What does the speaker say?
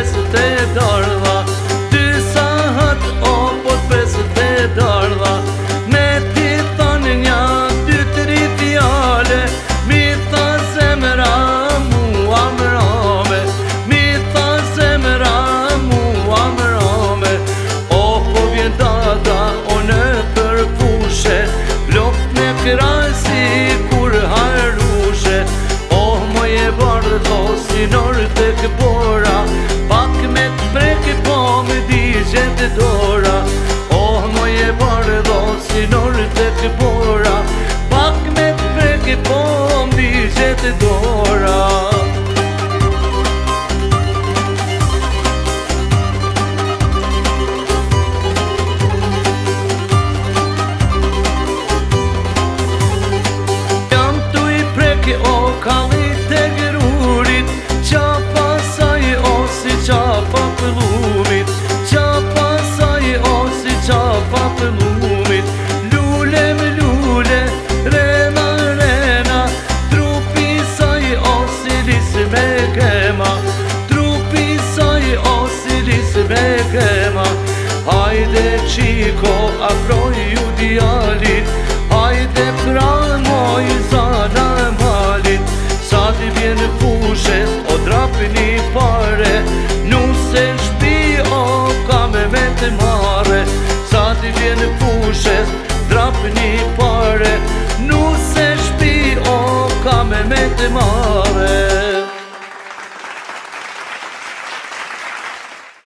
pesët e dardha, ty sa hat o po pesët e dardha. Me ti thonë një, dy, tri fjale, mi tha zemra mua mrame, mi tha zemra mua mrame. O po vjen data, o në përfushe, blok në krasi kur harushe. Oh moje bardho si nor të këpora, pak me të preke po me digjet e dora. Oh moje bardho si nor të këpora, pak me të preke po me digjet e dora. O kallit e gërurit, qapa saj o si qapa pëllumit, qapa saj o si qapa pëllumit. Lule me lule, rena rena, trupi saj o si lisë me gema, trupi saj o si lisë me gema. Hajde qiko